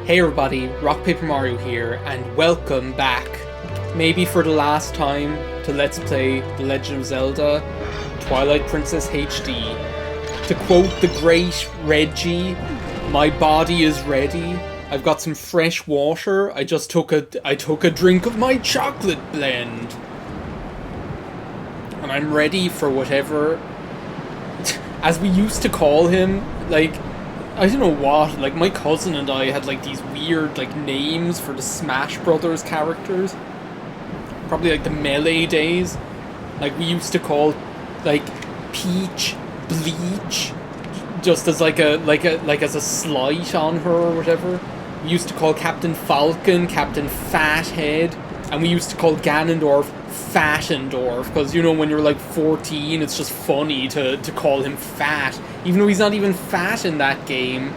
Hey everybody, RockPaperMario here, and welcome back, maybe for the last time, to Let's Play The Legend of Zelda Twilight Princess HD. To quote the great Reggie, my body is ready. I've got some fresh water. I took a drink of my chocolate blend. And I'm ready for whatever, as we used to call him, like, I don't know what, like, my cousin and I had, like, these weird, like, names for the Smash Brothers characters. Probably, like, the Melee days. Like, we used to call, like, Peach, Bleach, just as, like, as a slight on her or whatever. We used to call Captain Falcon, Captain Fathead, and we used to call Ganondorf Fattendorf, because, you know, when you're, like, 14, it's just funny to call him fat, even though he's not even fat in that game.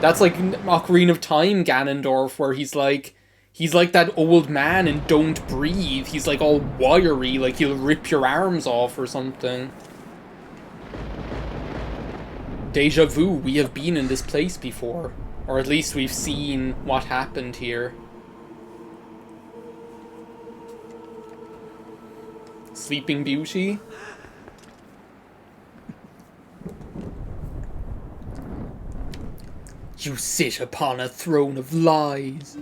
That's like Ocarina of Time Ganondorf, where he's like that old man in Don't Breathe. He's, like, all wiry, like he'll rip your arms off or something. Deja vu, we have been in this place before. Or at least we've seen what happened here. Sleeping Beauty. You sit upon a throne of lies.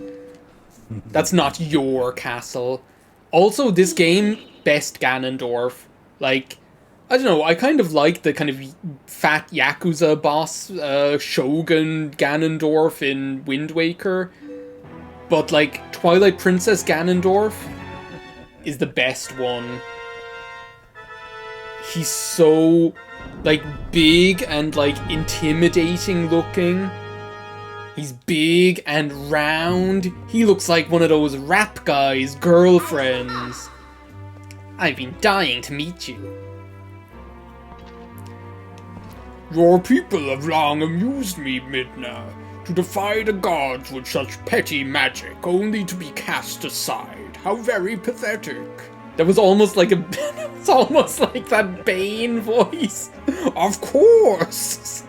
That's not your castle. Also, this game, best Ganondorf. Like, I don't know, I kind of like the kind of fat Yakuza boss, Shogun Ganondorf in Wind Waker. But, like, Twilight Princess Ganondorf is the best one. He's so, like, big and, like, intimidating looking. He's big and round. He looks like one of those rap guys' girlfriends. I've been dying to meet you. Your people have long amused me, Midna. To defy the gods with such petty magic, only to be cast aside. How very pathetic. That was almost like it's almost like that Bane voice. Of course.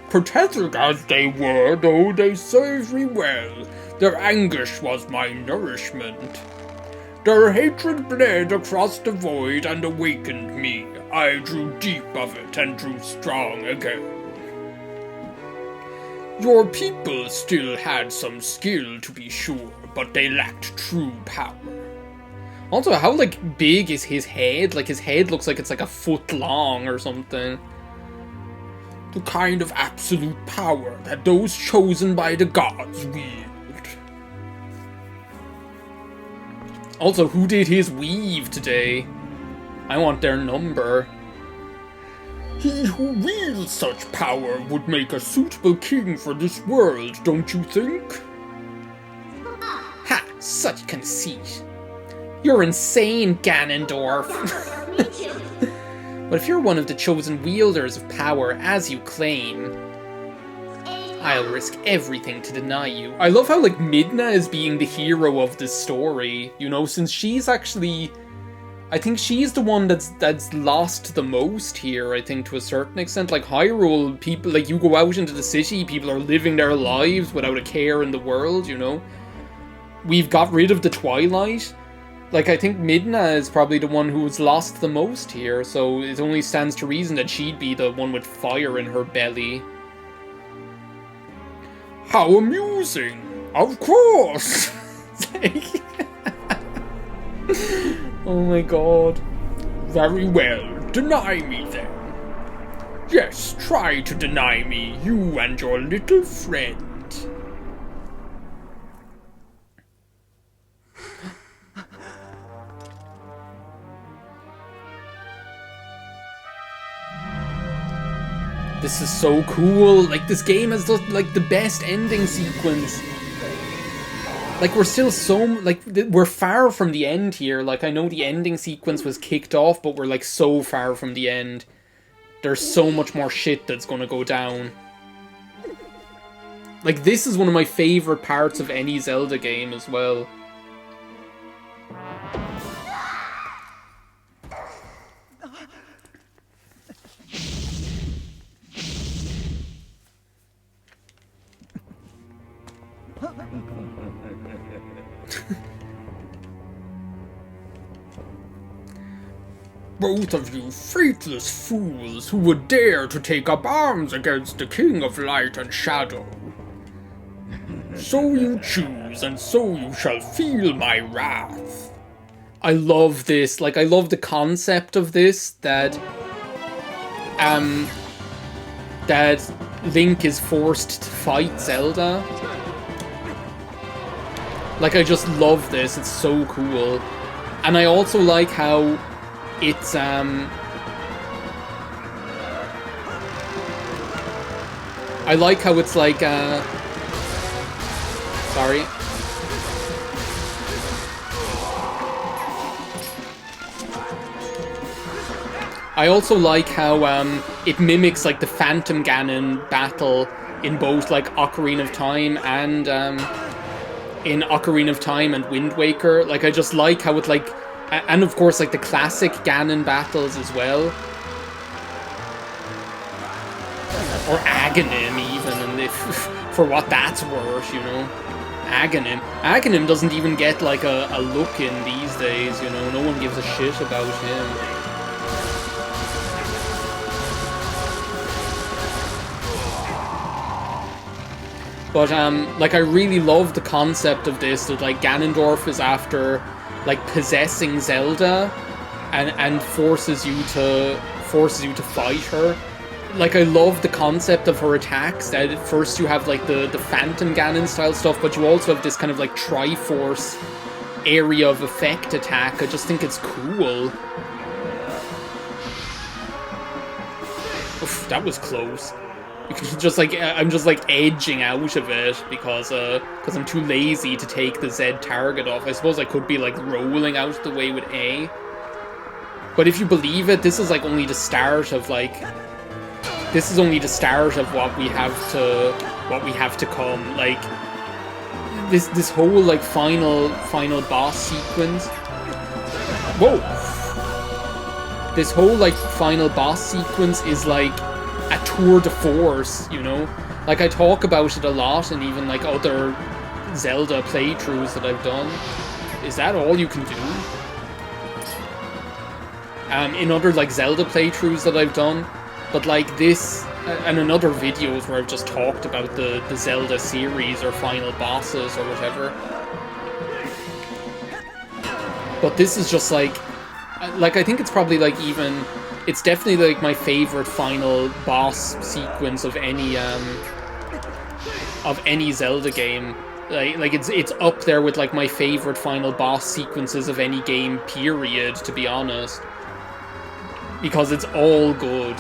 Pathetic as they were, though they served me well. Their anguish was my nourishment. Their hatred bled across the void and awakened me. I drew deep of it and drew strong again. Your people still had some skill, to be sure, but they lacked true power. Also, how, like, big is his head? Like, his head looks like it's like a foot long or something. The kind of absolute power that those chosen by the gods wield. Also, who did his weave today? I want their number. He who wields such power would make a suitable king for this world, don't you think? Ha! Such conceit. You're insane, Ganondorf. But if you're one of the chosen wielders of power, as you claim, I'll risk everything to deny you. I love how, like, Midna is being the hero of this story, you know, since she's actually, I think she's the one that's lost the most here, I think, to a certain extent. Like, Hyrule, people, like, you go out into the city, people are living their lives without a care in the world, you know? We've got rid of the Twilight. Like, I think Midna is probably the one who's lost the most here, so it only stands to reason that she'd be the one with fire in her belly. How amusing! Of course! Like, oh my god. Very well, deny me then. Yes, try to deny me, you and your little friend. This is so cool. Like, this game has, like, the best ending sequence. Like, we're still so, like, we're far from the end here. Like, I know the ending sequence was kicked off, but we're, like, so far from the end. There's so much more shit that's gonna go down. Like, this is one of my favorite parts of any Zelda game as well. Both of you faithless fools who would dare to take up arms against the King of Light and Shadow. So you choose, and so you shall feel my wrath. I love this, like, I love the concept of this, that Link is forced to fight Zelda. Like, I just love this, it's so cool. And I also like how it's, I like how it's like, sorry. I also like how, it mimics, like, the Phantom Ganon battle in both, like, Ocarina of Time and, in Ocarina of Time and Wind Waker. Like, I just like how it, like, and of course, like, the classic Ganon battles as well. Or Aghanim, even, and if, for what that's worth, you know. Aghanim. Aghanim doesn't even get, like, a look in these days, you know. No one gives a shit about him. But, like, I really love the concept of this, that, like, Ganondorf is after, like, possessing Zelda and forces you to fight her. Like, I love the concept of her attacks, that at first you have, like, the Phantom Ganon style stuff, but you also have this kind of, like, Triforce area of effect attack. I just think it's cool. Oof, that was close. Just like, I'm just like edging out of it because I'm too lazy to take the Z target off. I suppose I could be like rolling out the way with A. But if you believe it, this is like only the start of like, this is only the start of what we have to come. Like this whole like final boss sequence. Whoa! This whole like final boss sequence is like a tour de force, you know? Like, I talk about it a lot in even, like, other Zelda playthroughs that I've done. Is that all you can do? In other, like, Zelda playthroughs that I've done. But, like, this, and in other videos where I've just talked about the Zelda series or final bosses or whatever. But this is just, like, I think it's probably, like, even... It's definitely, like, my favorite final boss sequence of any Zelda game. Like it's up there with, like, my favorite final boss sequences of any game, period, to be honest. Because it's all good.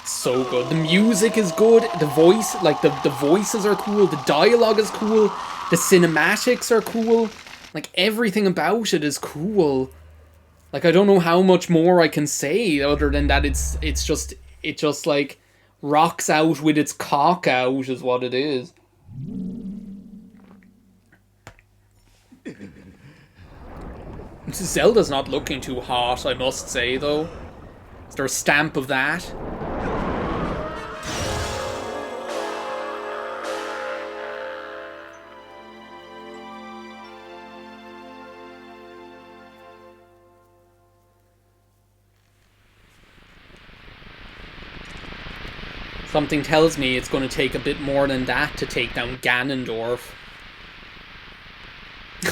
So good. The music is good. The voice, like the voices are cool. The dialogue is cool. The cinematics are cool. Like everything about it is cool. Like I don't know how much more I can say other than that. It just like rocks out with its cock out is what it is. Zelda's not looking too hot, I must say though. Is there a stamp of that? Something tells me it's going to take a bit more than that to take down Ganondorf.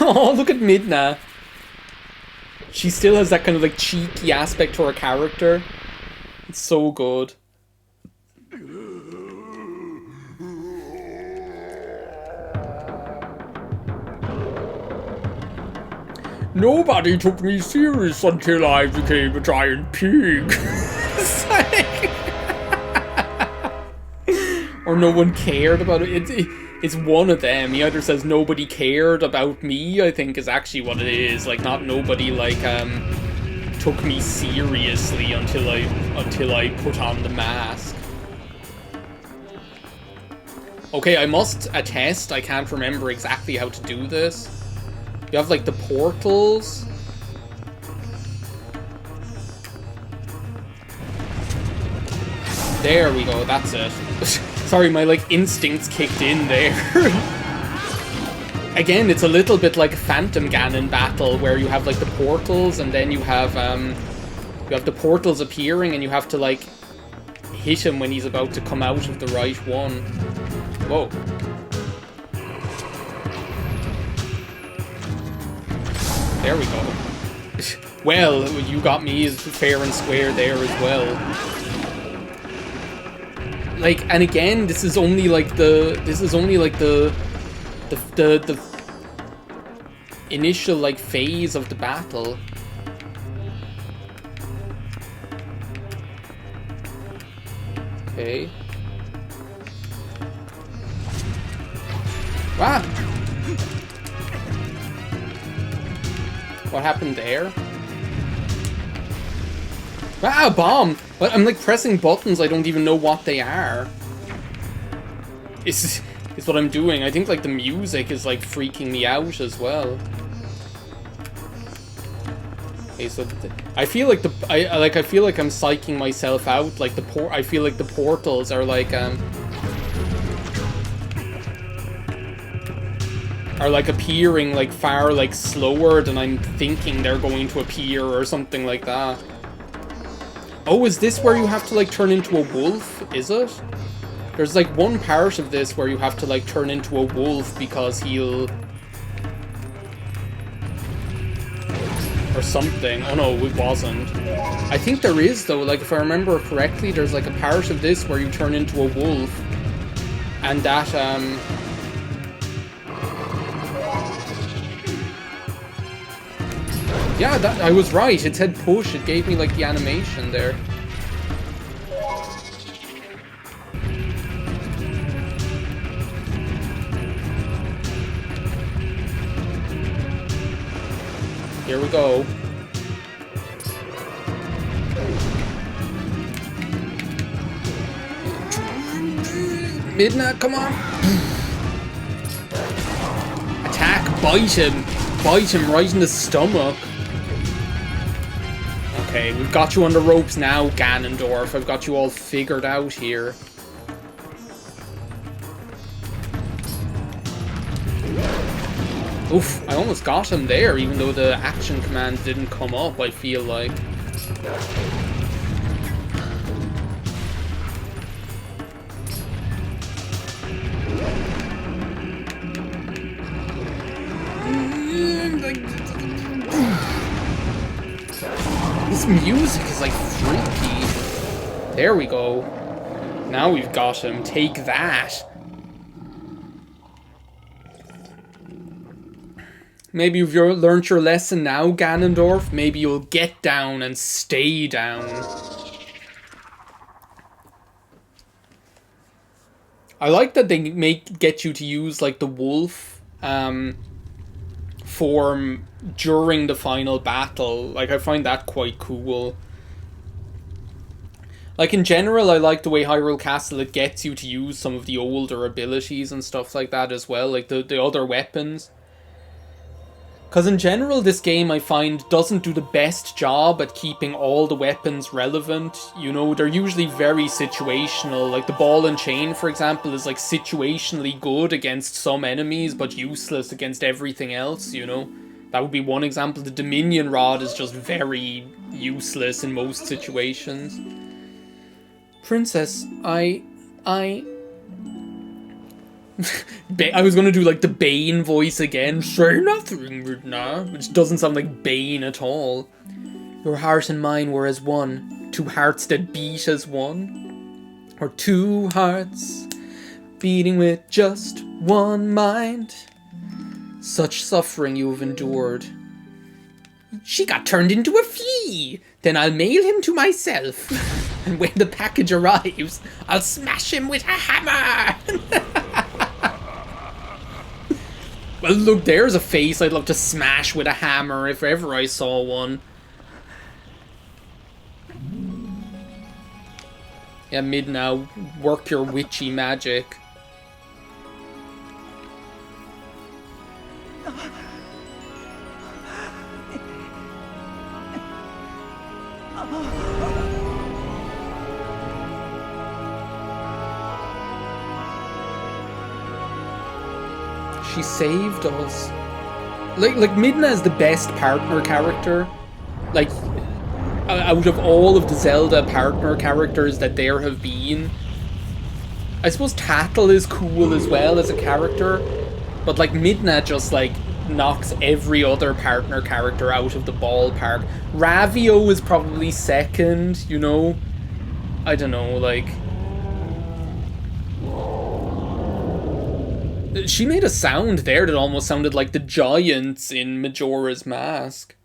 Oh, look at Midna. She still has that kind of like cheeky aspect to her character. It's so good. Nobody took me serious until I became a giant pig. It's like... Or no one cared about it. It's one of them. He either says nobody cared about me, I think is actually what it is. Like, not nobody, like, took me seriously until I put on the mask. Okay, I must attest, I can't remember exactly how to do this. You have like the portals. There we go, that's it. Sorry, my like instincts kicked in there. Again, it's a little bit like a Phantom Ganon battle where you have like the portals and then you have the portals appearing and you have to like hit him when he's about to come out of the right one. Whoa. There we go. Well, you got me as fair and square there as well. Like, and again, this is only like the initial like phase of the battle. Okay. Wow. What happened there? Ah, bomb! But I'm like pressing buttons, I don't even know what they are. Is what I'm doing. I think like the music is like freaking me out as well. Okay, so I feel like I feel like I'm psyching myself out. Like I feel like the portals are like appearing like far like slower than I'm thinking they're going to appear or something like that. Oh, is this where you have to like turn into a wolf? Is it? There's like one part of this where you have to like turn into a wolf because he'll... or something. Oh no, it wasn't. I think there is though, like if I remember correctly, there's like a part of this where you turn into a wolf. And that, yeah, that, I was right. It said push. It gave me like the animation there. Here we go. Midna, come on. Attack, bite him. Bite him right in the stomach. Okay, we've got you on the ropes now, Ganondorf. I've got you all figured out here. Oof, I almost got him there, even though the action command didn't come up, I feel like. This music is like freaky. There we go. Now we've got him. Take that. Maybe you've learned your lesson now, Ganondorf. Maybe you'll get down and stay down. I like that they get you to use like the wolf form during the final battle. Like, I find that quite cool. Like, in general, I like the way Hyrule Castle, it gets you to use some of the older abilities and stuff like that as well, like the other weapons. Because in general, this game, I find, doesn't do the best job at keeping all the weapons relevant. You know, they're usually very situational. Like, the ball and chain, for example, is, like, situationally good against some enemies, but useless against everything else, you know? That would be one example. The Dominion Rod is just very useless in most situations. Princess, I was gonna do like the Bane voice again. Say nothing, Midna. Which doesn't sound like Bane at all. Your heart and mine were as one. Two hearts that beat as one. Or two hearts beating with just one mind. Such suffering you've endured. She got turned into a flea. Then I'll mail him to myself. And when the package arrives, I'll smash him with a hammer. Well, look, there's a face I'd love to smash with a hammer if ever I saw one. Yeah, Midna, work your witchy magic. she saved us. Like Midna is the best partner character. Like, out of all of the Zelda partner characters that there have been, I suppose Tattle is cool as well as a character, but like Midna just like knocks every other partner character out of the ballpark. Ravio is probably second, you know? I don't know, like... She made a sound there that almost sounded like the giants in Majora's Mask.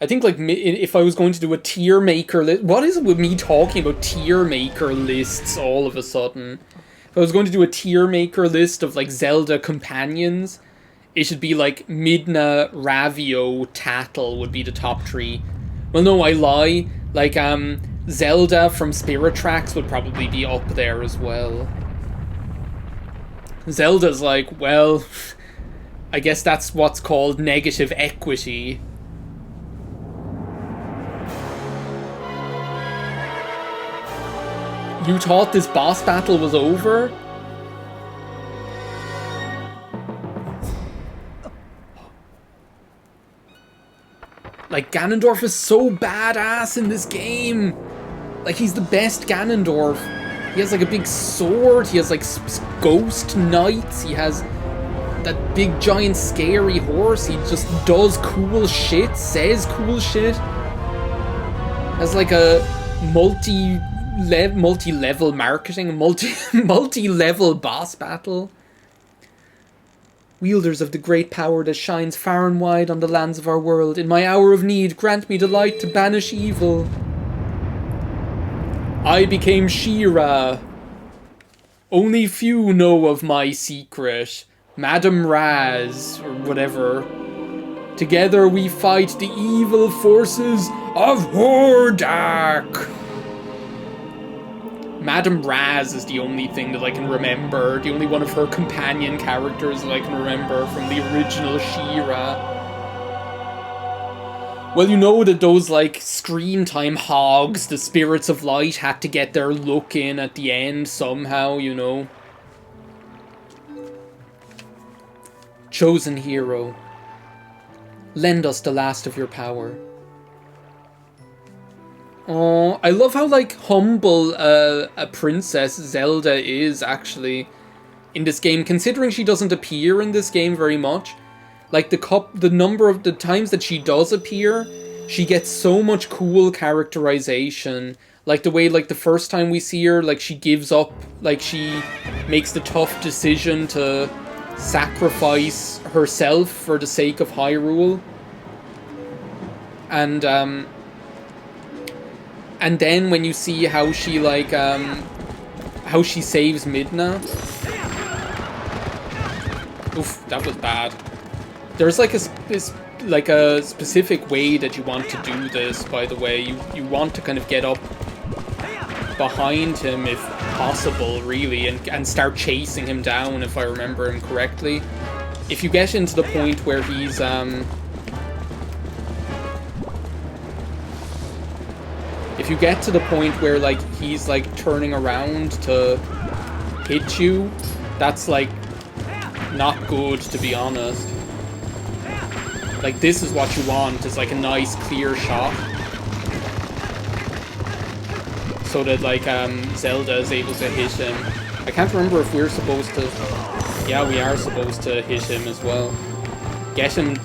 I think, like, if I was going to do a tier maker list... What is it with me talking about tier maker lists all of a sudden? If I was going to do a tier maker list of, like, Zelda companions, it should be, like, Midna, Ravio, Tattle would be the top 3. Well, no, I lie. Like, Zelda from Spirit Tracks would probably be up there as well. Zelda's like, well, I guess that's what's called negative equity. You thought this boss battle was over? Like, Ganondorf is so badass in this game. Like, he's the best Ganondorf. He has, like, a big sword. He has, like, ghost knights. He has that big, giant, scary horse. He just does cool shit, says cool shit. Has, like, a multi-level marketing, multi-level boss battle. Wielders of the great power that shines far and wide on the lands of our world, in my hour of need, grant me the light to banish evil. I became She-Ra. Only few know of my secret. Madame Raz, or whatever. Together we fight the evil forces of Hordak. Madame Raz is the only thing that I can remember. The only one of her companion characters that I can remember from the original She-Ra. Well, you know that those, like, screen time hogs, the Spirits of Light, had to get their look in at the end somehow, you know. Chosen hero. Lend us the last of your power. Oh, I love how, like, humble a Princess Zelda is, actually, in this game, considering she doesn't appear in this game very much. Like, the number of the times that she does appear, she gets so much cool characterization. Like, the way, like, the first time we see her, like, she gives up, like, she makes the tough decision to sacrifice herself for the sake of Hyrule. And then when you see how she, like, how she saves Midna. Oof, that was bad. There's, like, a specific way that you want to do this, by the way. You want to kind of get up behind him, if possible, really, and start chasing him down, if I remember him correctly. If you get into the point where he's, if you get to the point where, like, he's, like, turning around to hit you, that's, like, not good, to be honest. Like, this is what you want, is, like, a nice, clear shot. So that, like, Zelda is able to hit him. I can't remember if we're supposed to... Yeah, we are supposed to hit him as well. Get him,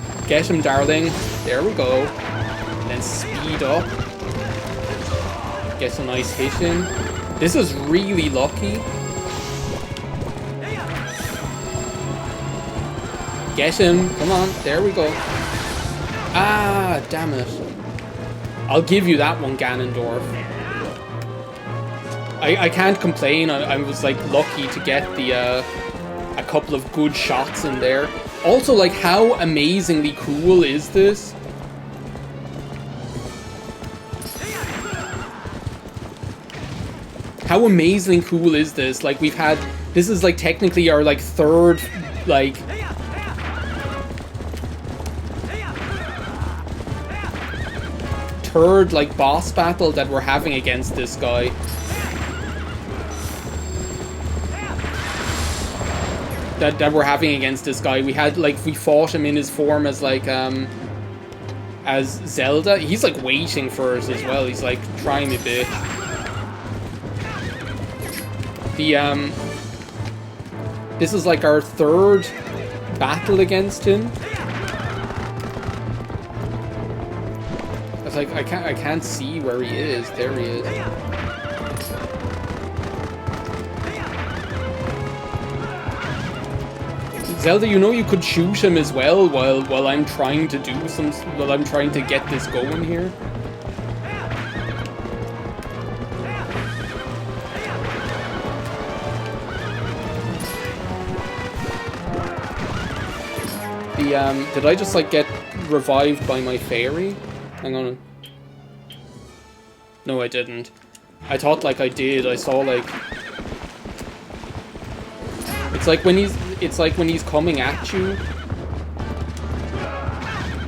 darling. There we go. And then speed up. Get a nice hit in. This is really lucky. Get him. Come on. There we go. Ah, damn it. I'll give you that one, Ganondorf. I can't complain. I was, like, lucky to get the, a couple of good shots in there. Also, like, how amazingly cool is this? How amazingly cool is this? Like, we've had... This is, like, technically our, like, third, like... Third, like, boss battle that we're having against this guy. that we're having against this guy. We fought him in his form as like as Zelda. He's like waiting for us as well. He's like trying a bit. This is like our third battle against him. It's like I can't see where he is. There he is. Zelda, you know you could shoot him as well while I'm trying to do while I'm trying to get this going here. Did I just like get revived by my fairy? Hang on. No, I didn't. I thought like I did. I saw like it's like when he's coming at you.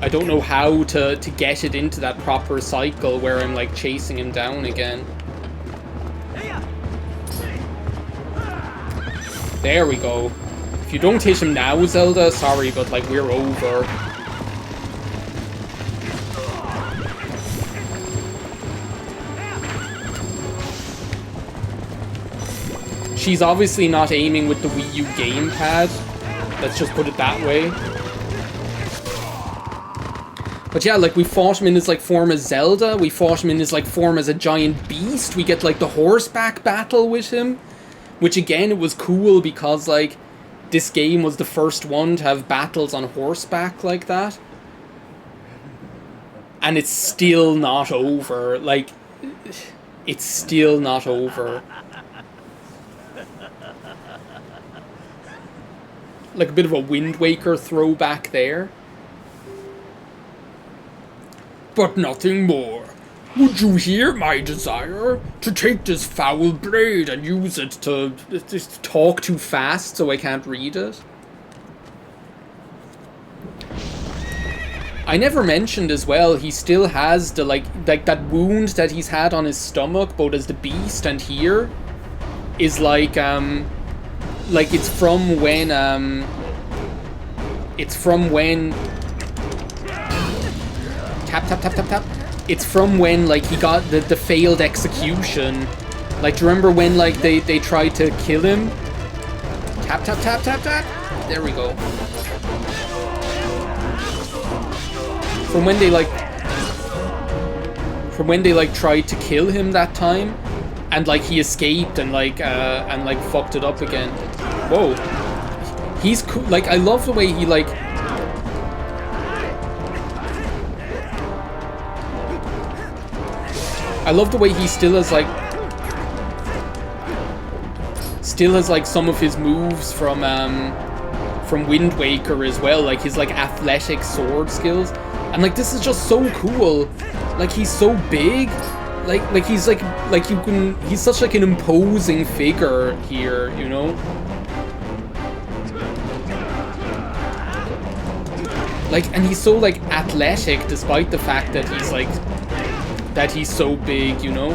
I don't know how to get it into that proper cycle where I'm like chasing him down again. There we go. If you don't hit him now, Zelda, sorry, but like we're over. She's obviously not aiming with the Wii U gamepad. Let's just put it that way. But yeah, like we fought him in his like form as Zelda. We fought him in his like form as a giant beast. We get like the horseback battle with him. Which again, it was cool because like this game was the first one to have battles on horseback like that. And it's still not over. Like, it's still not over. Like a bit of a Wind Waker throwback there. But nothing more. Would you hear my desire to take this foul blade and use it to just talk too fast so I can't read it? I never mentioned as well, he still has the like that wound that he's had on his stomach, both as the beast and here, is like it's from when tap tap tap tap tap. It's from when like he got the failed execution. Like, do you remember when like they tried to kill him? Tap tap tap tap tap. There we go. From when they like tried to kill him that time, and like he escaped and like fucked it up again. Whoa. He's cool. Like, I love the way he like. I love the way he still has like some of his moves from Wind Waker as well, like his like athletic sword skills, and like this is just so cool. Like he's so big, like he's like he's such like an imposing figure here, you know. Like, and he's so like athletic despite the fact that he's like. That he's so big, you know?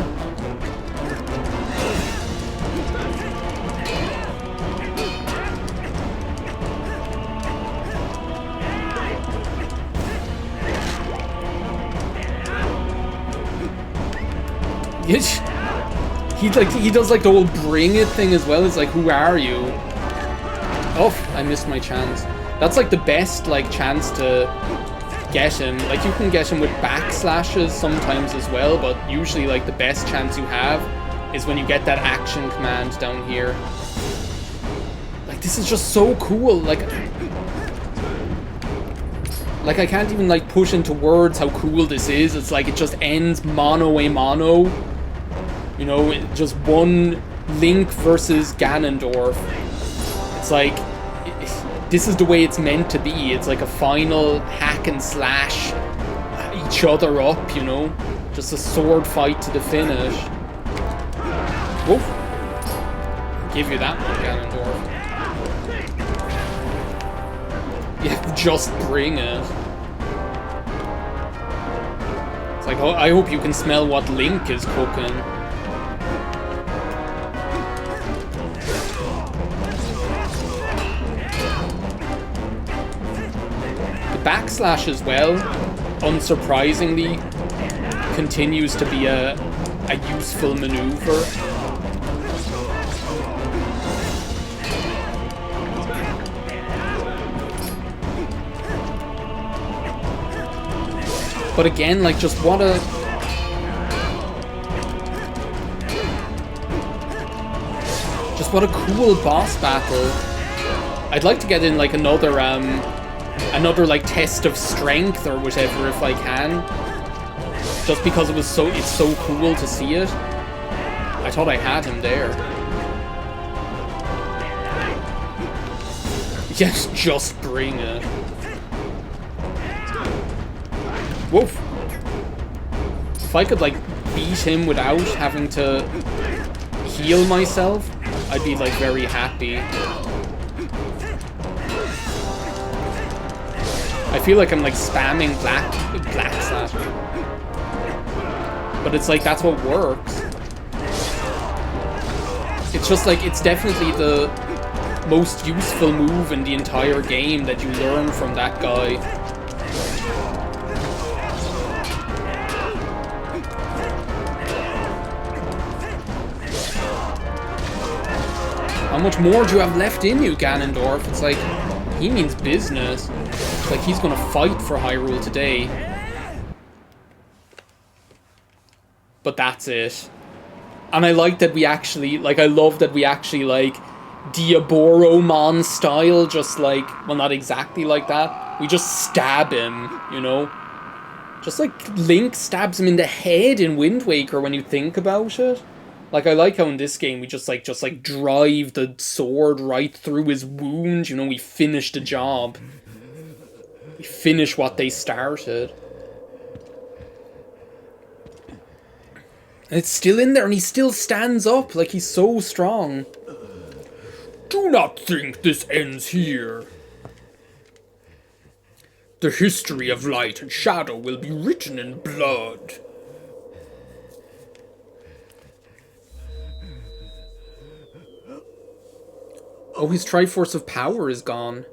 He does like the whole bring it thing as well. It's like, who are you? Oh, I missed my chance. That's like the best like chance to get him. Like, you can get him with backslashes sometimes as well, but usually like the best chance you have is when you get that action command down here. Like, this is just so cool. Like I can't even like push into words how cool this is. It's like it just ends mono a mono, you know, just one Link versus Ganondorf. It's like this is the way it's meant to be. It's like a final hack and slash each other up, you know? Just a sword fight to the finish. Woof. Give you that one, Ganondorf. Yeah, just bring it. It's like, oh, I hope you can smell what Link is cooking. Backslash as well, unsurprisingly, continues to be a useful maneuver. But again, like, just what a... Just what a cool boss battle. I'd like to get in, like, another like, test of strength or whatever if I can. Just because it's so cool to see it. I thought I had him there. Yes, just bring it. Woof. If I could, like, beat him without having to heal myself, I'd be, like, very happy. I feel like I'm, like, spamming black slash. But it's like, that's what works. It's just like, it's definitely the most useful move in the entire game that you learn from that guy. How much more do you have left in you, Ganondorf? It's like, he means business. It's like he's gonna fight for Hyrule today. But that's it. And I like that we actually, like, I love that we actually, like, Diaboromon style, just like, well, not exactly like that. We just stab him, you know? Just like Link stabs him in the head in Wind Waker when you think about it. Like, I like how in this game we just drive the sword right through his wound, you know, we finish the job. We finish what they started. And it's still in there, and he still stands up, like he's so strong. Do not think this ends here. The history of light and shadow will be written in blood. Oh, his Triforce of Power is gone.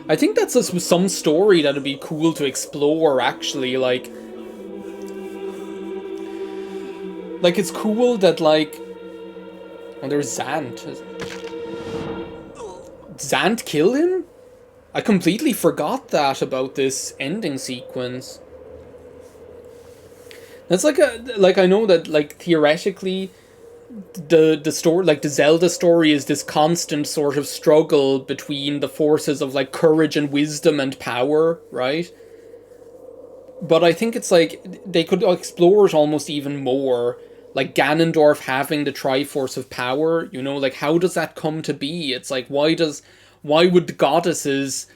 I think that's some story that'd be cool to explore, actually, like... Like, it's cool that, like... Oh, there's Zant. Zant kill him? I completely forgot that about this ending sequence. That's like a... Like, I know that, like, theoretically... The story, like the Zelda story, is this constant sort of struggle between the forces of like courage and wisdom and power, right? But I think it's like they could explore it almost even more, like Ganondorf having the Triforce of Power, you know, like how does that come to be? It's like why would the goddesses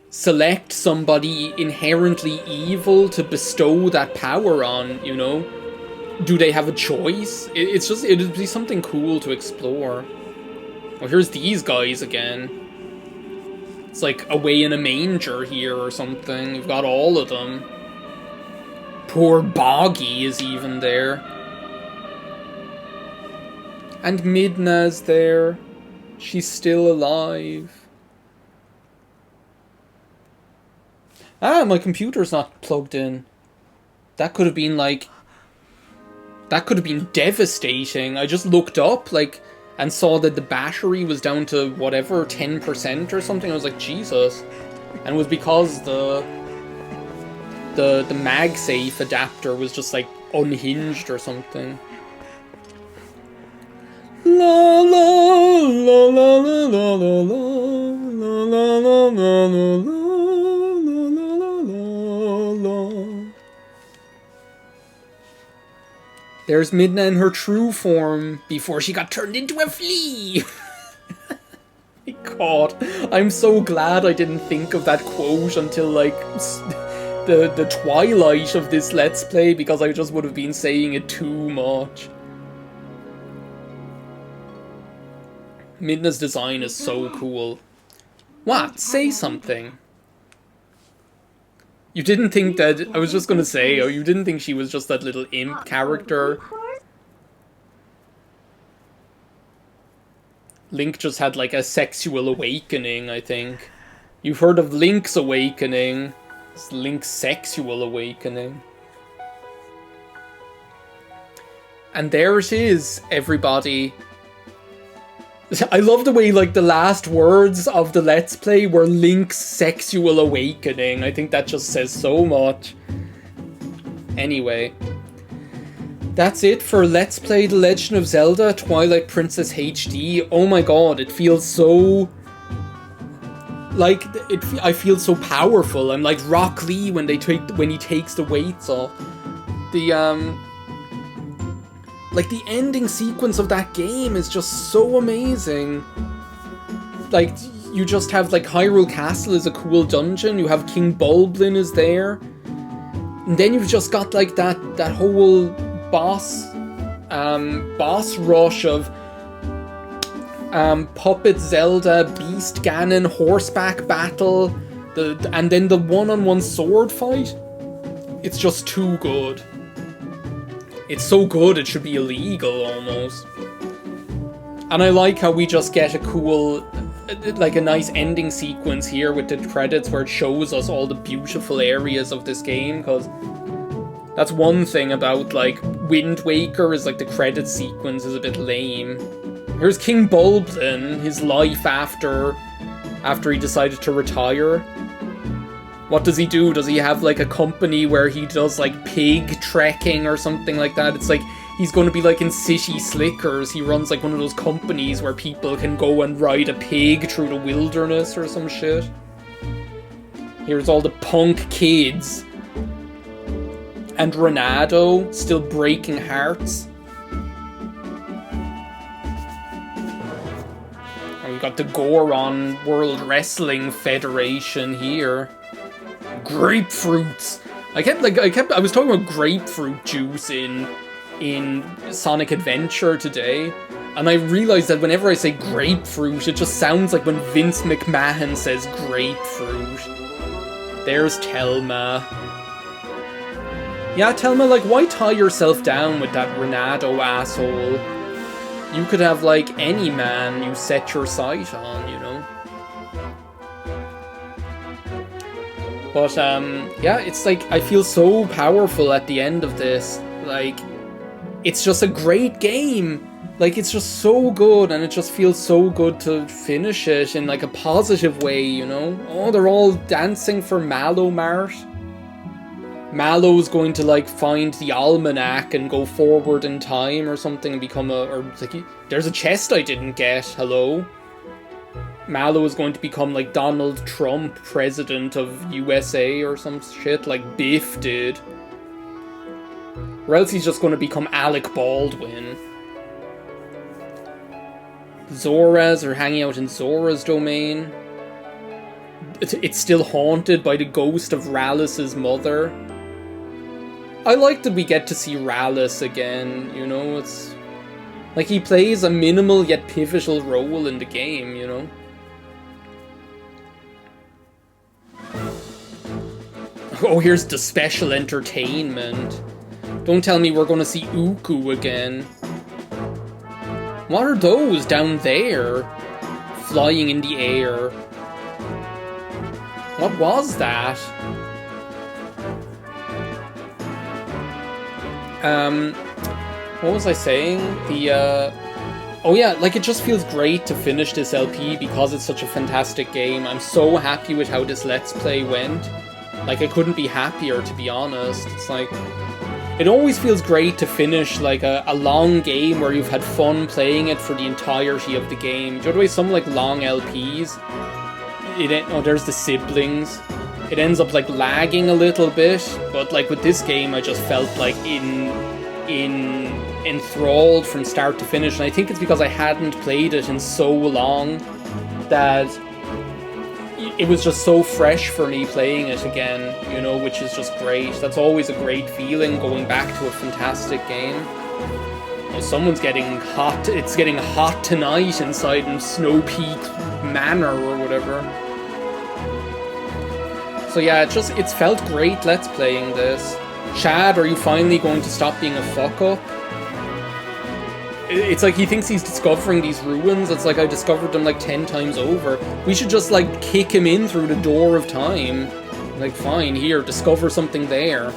select somebody inherently evil to bestow that power on, you know? Do they have a choice? It'd be something cool to explore. Oh, here's these guys again. It's like away in a manger here or something. You've got all of them. Poor Boggy is even there. And Midna's there. She's still alive. Ah, my computer's not plugged in. That could have been like... That could have been devastating. I just looked up, like, and saw that the battery was down to, whatever, 10% or something. I was like, Jesus. And it was because the MagSafe adapter was just, like, unhinged or something. La la la la la la la la la la la la la. There's Midna in her true form before she got turned into a flea. My God, I'm so glad I didn't think of that quote until like the twilight of this Let's Play, because I just would have been saying it too much. Midna's design is so cool. What? Say something. You didn't think that... I was just gonna say, oh, you didn't think she was just that little imp character? Link just had like a sexual awakening, I think. You've heard of Link's awakening. It's Link's sexual awakening. And there it is, everybody. I love the way, like, the last words of the Let's Play were Link's sexual awakening. I think that just says so much. Anyway. That's it for Let's Play The Legend of Zelda Twilight Princess HD. Oh my god, it feels so... like, I feel so powerful. I'm like Rock Lee when he takes the weights off. Like, the ending sequence of that game is just so amazing. Like, you just have, like, Hyrule Castle is a cool dungeon. You have King Bulblin is there. And then you've just got, like, that whole boss rush of Puppet Zelda, Beast Ganon, horseback battle, and then the one-on-one sword fight. It's just too good. It's so good it should be illegal, almost. And I like how we just get a cool, like a nice ending sequence here with the credits where it shows us all the beautiful areas of this game, because that's one thing about, like, Wind Waker is, like, the credit sequence is a bit lame. Here's King Bulblin, his life after he decided to retire. What does he do? Does he have, like, a company where he does, like, pig trekking or something like that? It's like, he's going to be, like, in City Slickers. He runs, like, one of those companies where people can go and ride a pig through the wilderness or some shit. Here's all the punk kids. And Ronaldo, still breaking hearts. And we've got the Goron World Wrestling Federation here. Grapefruits. I was talking about grapefruit juice in Sonic Adventure today, and I realized that whenever I say grapefruit, it just sounds like when Vince McMahon says grapefruit. There's Telma. Yeah, Telma, like, why tie yourself down with that Ronaldo asshole? You could have, like, any man you set your sight on, you know? But, yeah, it's like, I feel so powerful at the end of this. Like, it's just a great game. Like, it's just so good, and it just feels so good to finish it in, like, a positive way, you know? Oh, they're all dancing for Mallow Mart. Mallow's going to, like, find the almanac and go forward in time or something and become there's a chest I didn't get, hello? Mallow is going to become, like, Donald Trump, president of USA or some shit, like Biff did. Or else he's just going to become Alec Baldwin. Zoras are hanging out in Zora's domain. It's still haunted by the ghost of Rallis's mother. I like that we get to see Rallis again, you know, it's... like, he plays a minimal yet pivotal role in the game, you know? Oh, here's the special entertainment. Don't tell me we're gonna see Uku again. What are those down there? Flying in the air. What was that? What was I saying? Oh yeah, like, it just feels great to finish this LP because it's such a fantastic game. I'm so happy with how this Let's Play went. Like, I couldn't be happier, to be honest. It's like, it always feels great to finish, like, a long game where you've had fun playing it for the entirety of the game. Do you know the way some, like, long LPs, oh, there's the siblings. It ends up, like, lagging a little bit, but, like, with this game, I just felt, like, enthralled from start to finish, and I think it's because I hadn't played it in so long that it was just so fresh for me playing it again, you know, which is just great. That's always a great feeling, going back to a fantastic game. Oh, someone's getting hot. It's getting hot tonight inside in Snow Peak Manor or whatever. So yeah, it's felt great Let's Playing this. Chad, are you finally going to stop being a fuck-up? It's like he thinks he's discovering these ruins. It's like I discovered them like 10 times over. We should just like kick him in through the door of time. Like, fine, here, discover something there.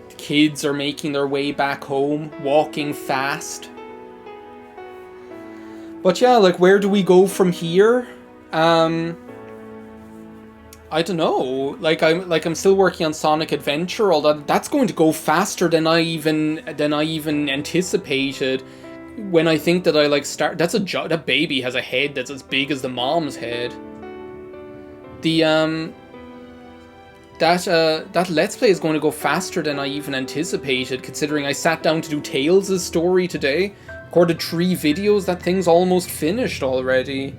The kids are making their way back home, walking fast. But yeah, like, where do we go from here? I don't know. I'm still working on Sonic Adventure. Although that's going to go faster than I even anticipated. When I think that I like start, that baby has a head that's as big as the mom's head. That Let's Play is going to go faster than I even anticipated, considering I sat down to do TLoZ's story today. Recorded 3 videos. That thing's almost finished already.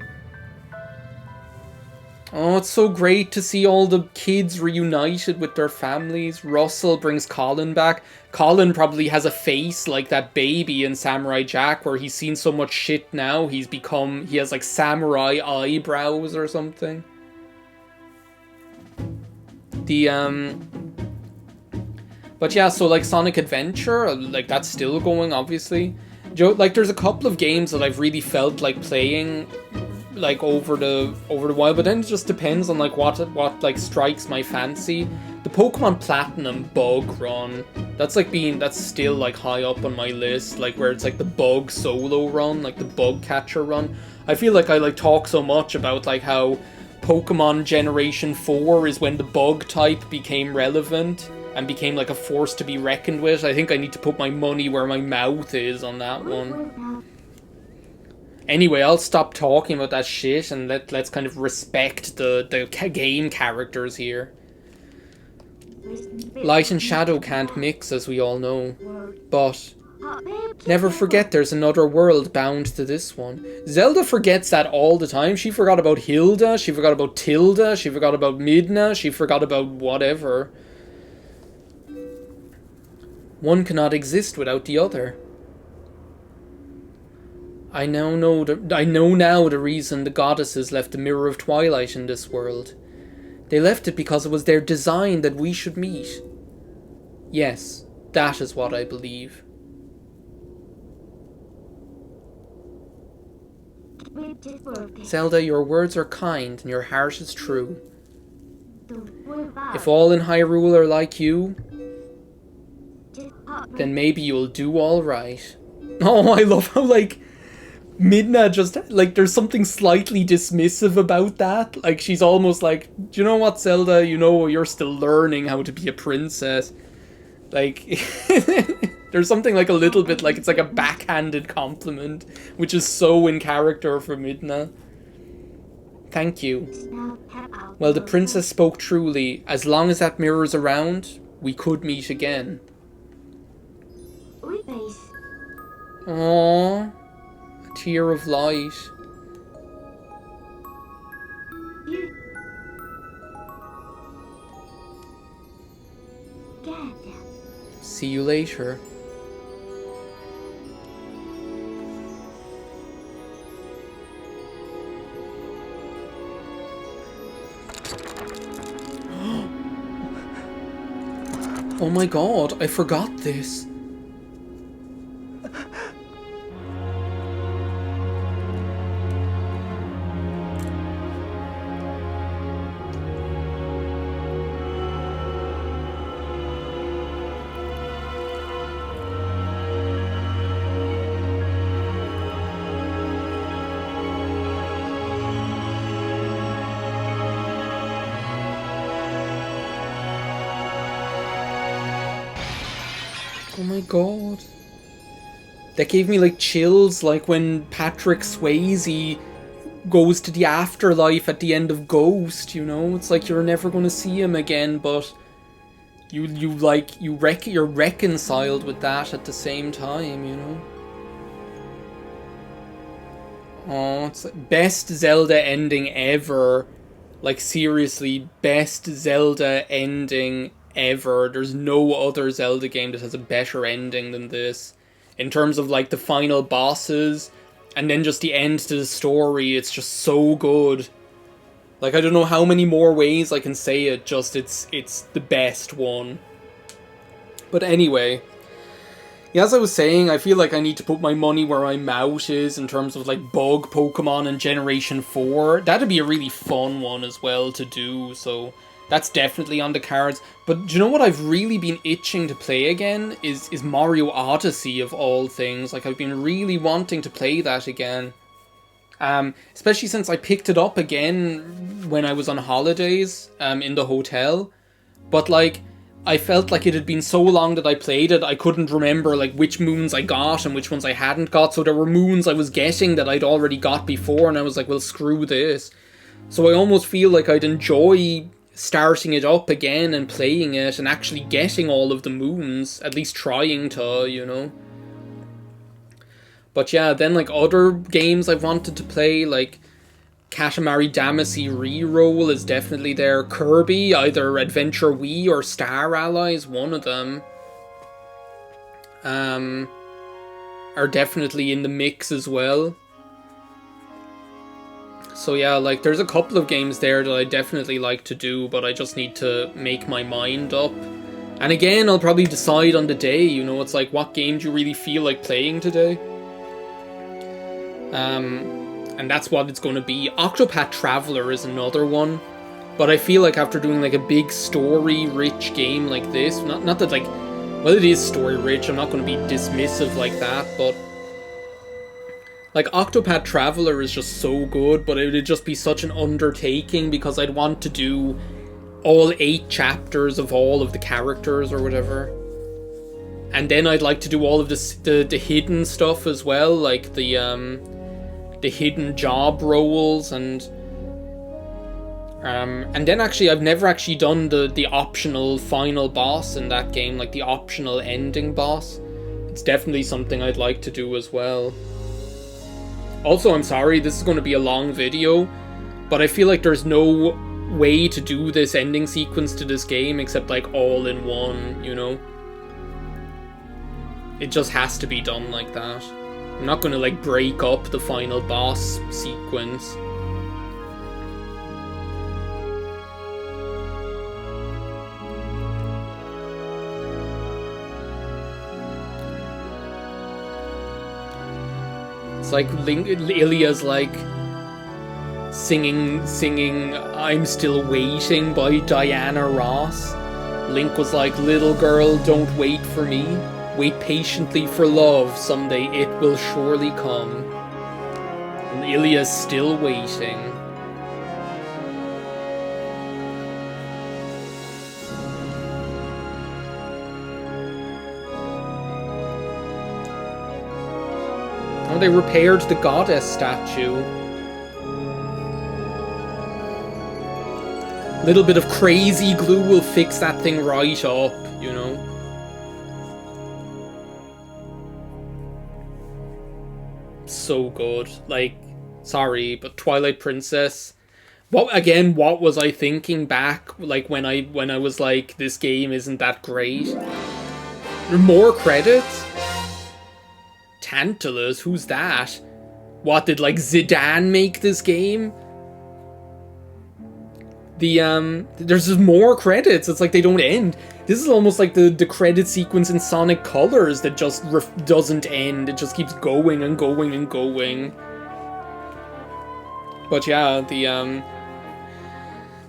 Oh, it's so great to see all the kids reunited with their families. Russell brings Colin back. Colin probably has a face like that baby in Samurai Jack, where he's seen so much shit now, he has like samurai eyebrows or something. But yeah, so like Sonic Adventure, like that's still going, obviously. Like there's a couple of games that I've really felt like playing like over the while, but then it just depends on like what like strikes my fancy. The Pokemon Platinum bug run, that's still like high up on my list, like where it's like the bug solo run, like the bug catcher run. I feel like I like talk so much about like how Pokemon Generation 4 is when the bug type became relevant and became like a force to be reckoned with. I think I need to put my money where my mouth is on that one. Anyway, I'll stop talking about that shit and let's kind of respect the game characters here. Light and shadow can't mix, as we all know. But never forget there's another world bound to this one. Zelda forgets that all the time. She forgot about Hilda, she forgot about Tilda, she forgot about Midna, she forgot about whatever. One cannot exist without the other. I now know the reason the goddesses left the Mirror of Twilight in this world. They left it because it was their design that we should meet. Yes, that is what I believe. Zelda, your words are kind and your heart is true. If all in Hyrule are like you, then maybe you'll do all right. Oh, I love how, like, Midna just, like, there's something slightly dismissive about that. Like, she's almost like, do you know what, Zelda? You know, you're still learning how to be a princess. Like, there's something, like, a little bit, like, it's like a backhanded compliment, which is so in character for Midna. Thank you. Well, the princess spoke truly. As long as that mirror's around, we could meet again. Aww. A tear of light. See you later. Oh my god, I forgot this. Oh my god. That gave me like chills, like when Patrick Swayze goes to the afterlife at the end of Ghost, you know? It's like you're never gonna see him again, but you're reconciled with that at the same time, you know? Oh, it's like best Zelda ending ever. Like seriously, best Zelda ending ever. There's no other Zelda game that has a better ending than this. In terms of like the final bosses, and then just the end to the story, it's just so good. Like, I don't know how many more ways I can say it, just it's the best one. But anyway, yeah, as I was saying, I feel like I need to put my money where my mouth is in terms of like bug Pokemon in Generation 4. That'd be a really fun one as well to do, so that's definitely on the cards. But do you know what I've really been itching to play again? Is Mario Odyssey, of all things. Like, I've been really wanting to play that again. Especially since I picked it up again when I was on holidays in the hotel. But like, I felt like it had been so long that I played it, I couldn't remember like which moons I got and which ones I hadn't got. So there were moons I was getting that I'd already got before, and I was like, well, screw this. So I almost feel like I'd enjoy starting it up again and playing it and actually getting all of the moons, at least trying to, you know. But yeah, then like other games I've wanted to play, like Katamari Damacy Reroll is definitely there. Kirby, either Adventure Wii or Star Allies, one of them, are definitely in the mix as well. So yeah, like there's a couple of games there that I definitely like to do, but I just need to make my mind up. And again, I'll probably decide on the day, you know, it's like, what game do you really feel like playing today? And that's what it's going to be. Octopath Traveler is another one, but I feel like after doing like a big story-rich game like this, not that like, well, it is story-rich, I'm not going to be dismissive like that, but like Octopath Traveler is just so good, but it would just be such an undertaking because I'd want to do all 8 chapters of all of the characters or whatever. And then I'd like to do all of the hidden stuff as well, like the hidden job roles, and then actually I've never actually done the optional final boss in that game, like the optional ending boss. It's definitely something I'd like to do as well. Also, I'm sorry, this is going to be a long video, but I feel like there's no way to do this ending sequence to this game except like all in one, you know? It just has to be done like that. I'm not going to like break up the final boss sequence. It's like Ilya's like singing I'm Still Waiting by Diana Ross. Link was like, little girl, don't wait for me. Wait patiently for love, someday it will surely come. And Ilya's still waiting. Oh, they repaired the goddess statue. Little bit of crazy glue will fix that thing right up, you know? So good. Like, sorry, but Twilight Princess. What was I thinking back, like, when I was like, this game isn't that great? More credits? Tantalus, who's that? What, did, like, Zidane make this game? There's just more credits, it's like they don't end. This is almost like the credit sequence in Sonic Colors that just doesn't end, it just keeps going and going and going. But yeah,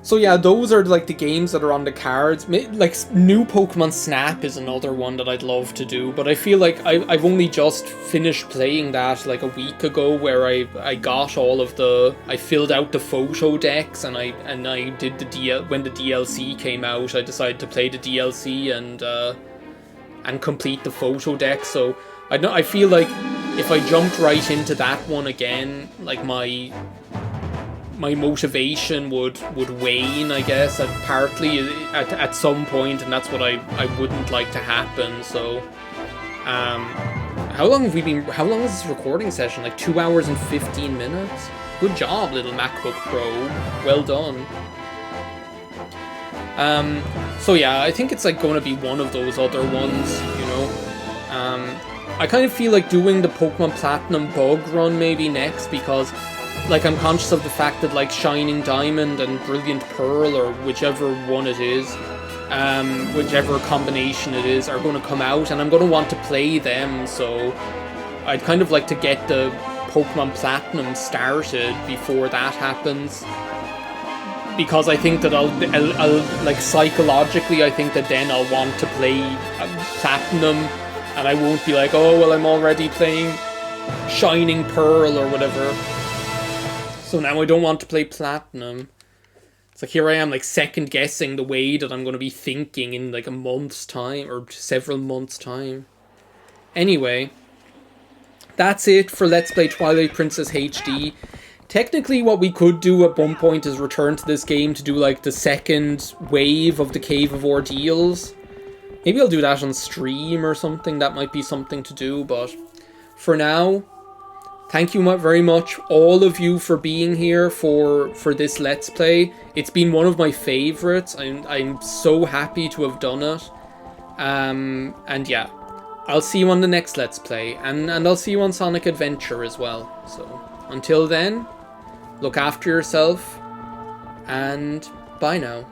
so yeah, those are like the games that are on the cards. Like, new Pokemon Snap is another one that I'd love to do, but I feel like I've only just finished playing that like a week ago, where I got all of I filled out the photo decks, and I did when the DLC came out, I decided to play the DLC and complete the photo deck. So I feel like if I jumped right into that one again, like my motivation would wane, I guess, partly at some point, and that's what I wouldn't like to happen. So how long is this recording session? Like 2 hours and 15 minutes? Good job, little MacBook Pro. Well done. So yeah, I think it's like going to be one of those other ones, you know. I kind of feel like doing the Pokemon Platinum bug run maybe next, because like I'm conscious of the fact that like Shining Diamond and Brilliant Pearl, or whichever one it is, whichever combination it is, are going to come out, and I'm going to want to play them, so I'd kind of like to get the Pokemon Platinum started before that happens, because I think that I'll like, psychologically, I think that then I'll want to play Platinum, and I won't be like, oh, well, I'm already playing Shining Pearl or whatever, so now I don't want to play Platinum. It's like, here I am, like, second guessing the way that I'm going to be thinking in like a month's time, or several months' time. Anyway, that's it for Let's Play Twilight Princess HD. Technically, what we could do at one point is return to this game to do, like, the second wave of the Cave of Ordeals. Maybe I'll do that on stream or something. That might be something to do, but for now, thank you very much, all of you, for being here for this Let's Play. It's been one of my favourites. I'm so happy to have done it. And yeah, I'll see you on the next Let's Play, and I'll see you on Sonic Adventure as well. So, until then, look after yourself, and bye now.